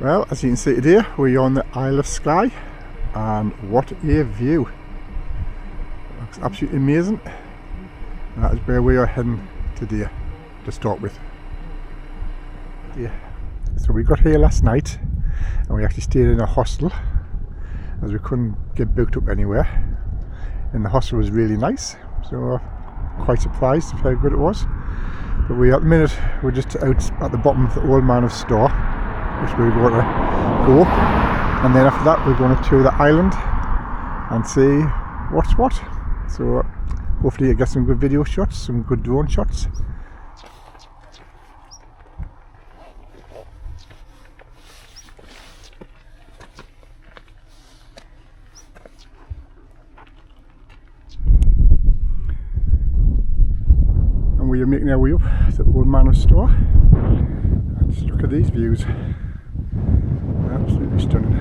Well, as you can see today, we're on the Isle of Skye, and what a view! It looks absolutely amazing. That is where we are heading today to start with. Yeah. So we got here last night and we actually stayed in a hostel as we couldn't get booked up anywhere, and the hostel was really nice, so quite surprised of how good it was. But at the minute we're just out at the bottom of the Old Man of Storr, which we're going to go, and then after that we're going to tour the island and see what's what. So hopefully I get some good video shots, some good drone shots. And we are making our way up the Old Man of Storr. And just look at these views. Absolutely stunning.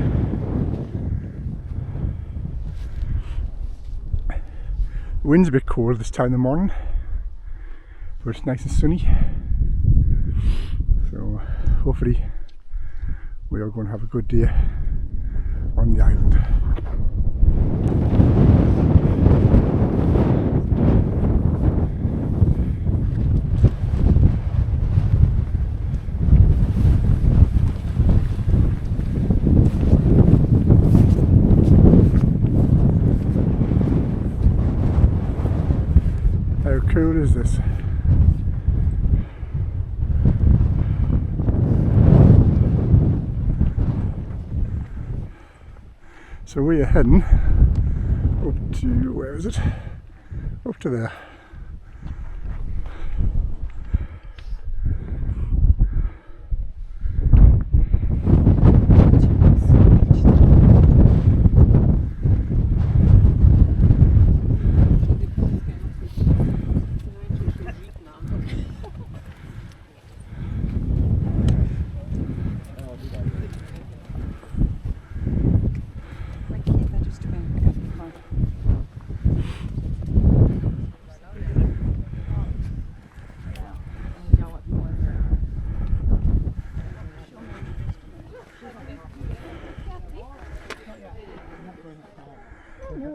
The wind's a bit cold this time of the morning, but it's nice and sunny. So hopefully we are going to have a good day on the island. How cool is this? So we are heading up to, where is it? Up to there.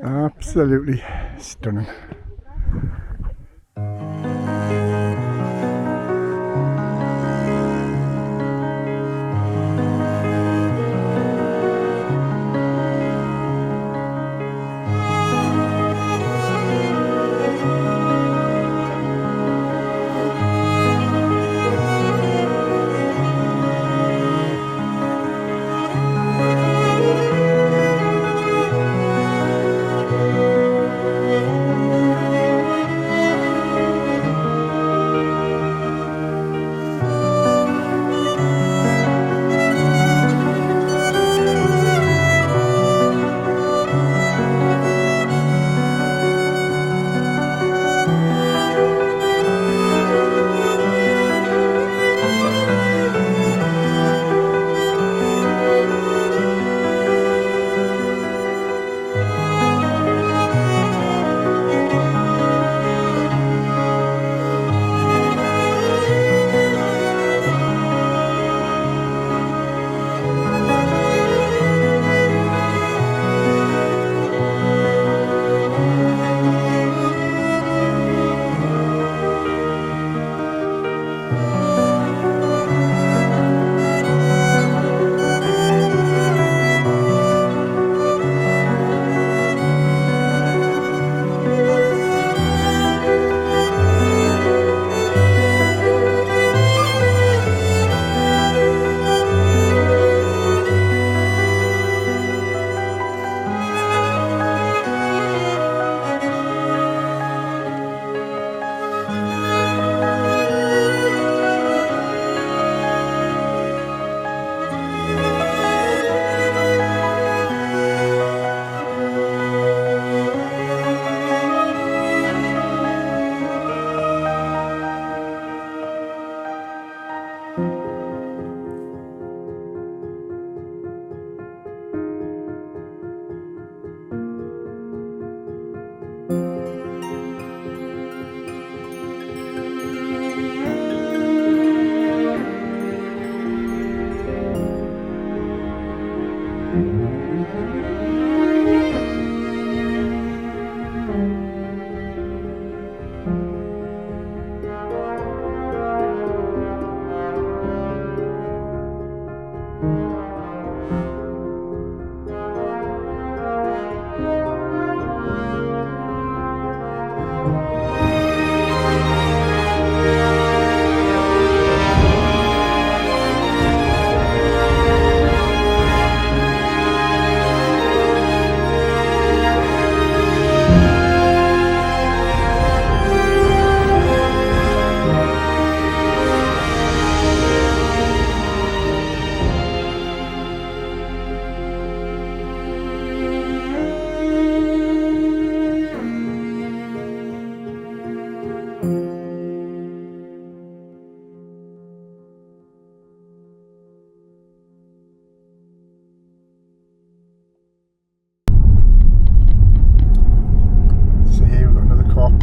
Absolutely stunning.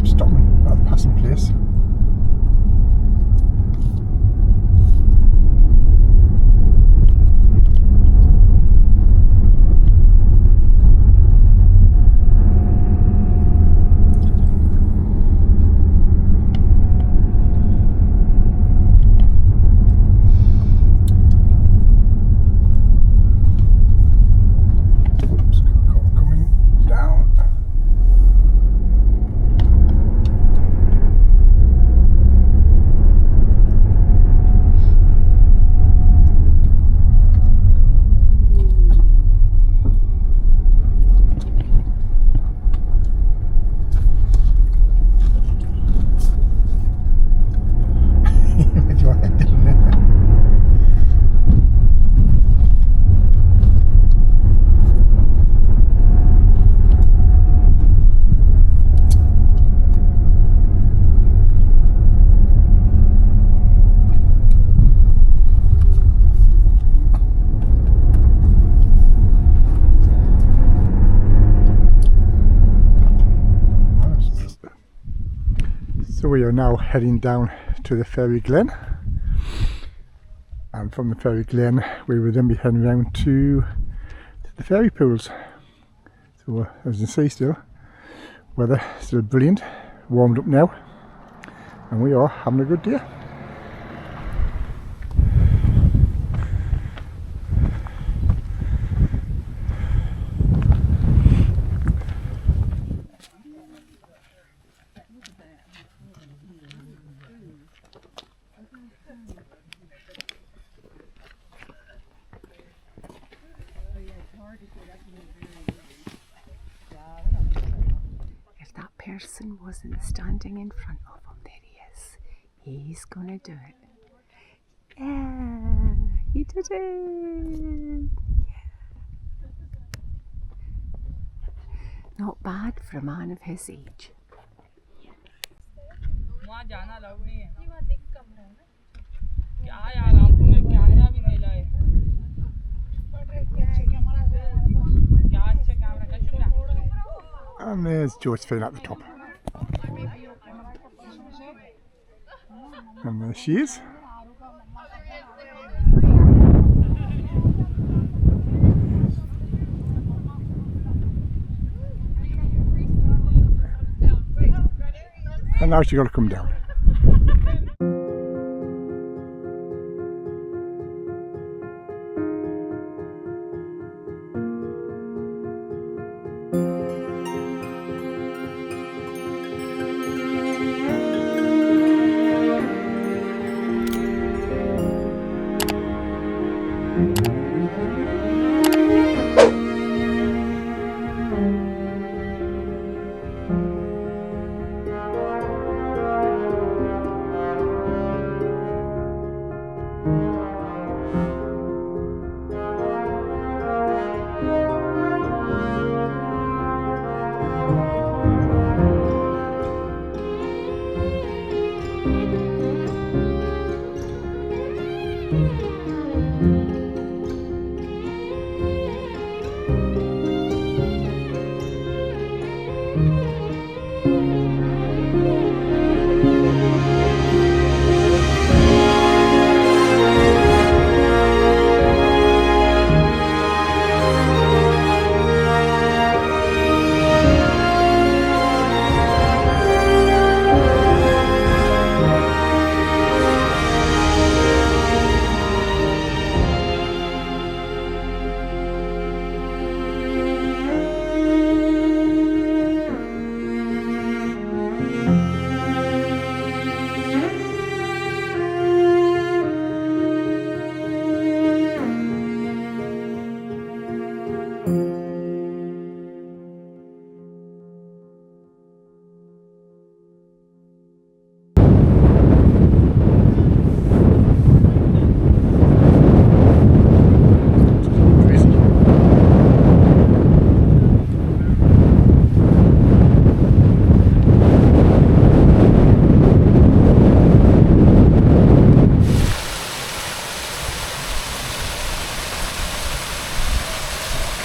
Stopping at the passing place. So we are now heading down to the Fairy Glen, and from the Fairy Glen we will then be heading round to the fairy pools. So as you can see, still weather still brilliant, warmed up now, and we are having a good day. If that person wasn't standing in front of him, there he is. He's gonna do it. Yeah, he did it. Yeah. Not bad for a man of his age. And there's Josephine at the top. And there she is. And now she's got to come down.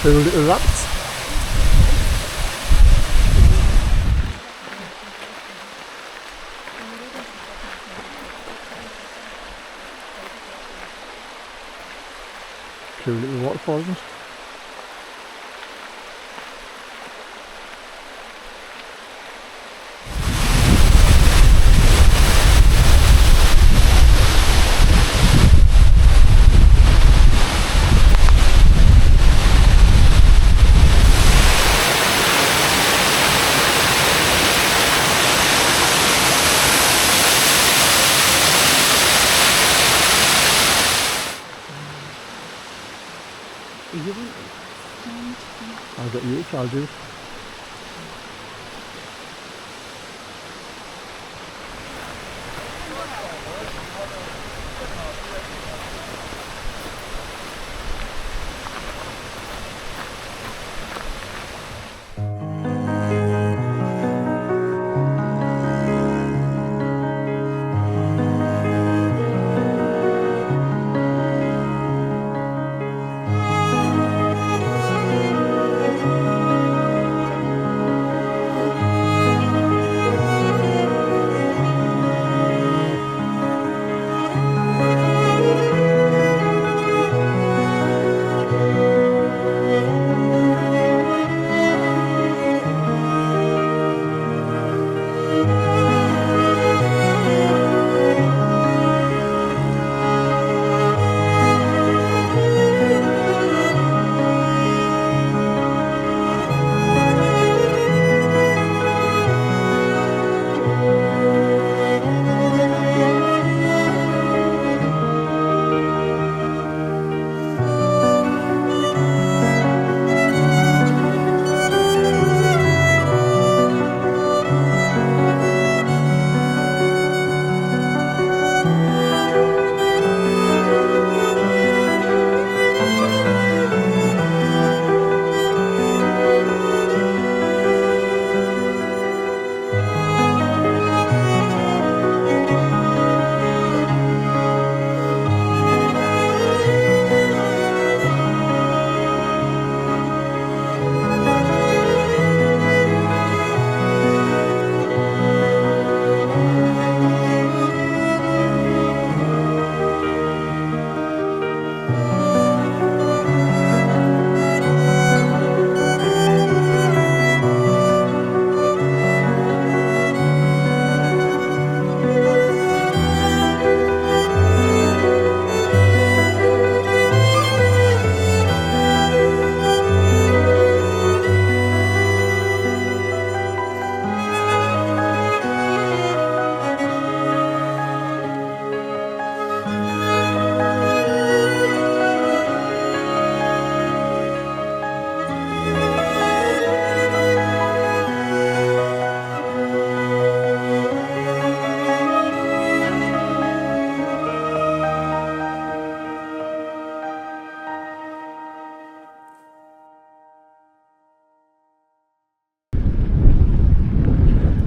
Two little rabbits. Two little waterfalls. I'll get you, I'll do.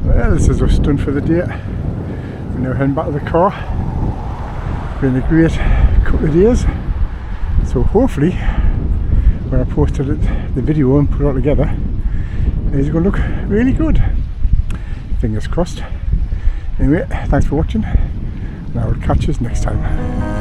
Well, this is us done for the day. We're now heading back to the car. It's been a great couple of days. So hopefully, when I posted the video and put it all together, it's going to look really good. Fingers crossed. Anyway, thanks for watching, and I will catch you next time.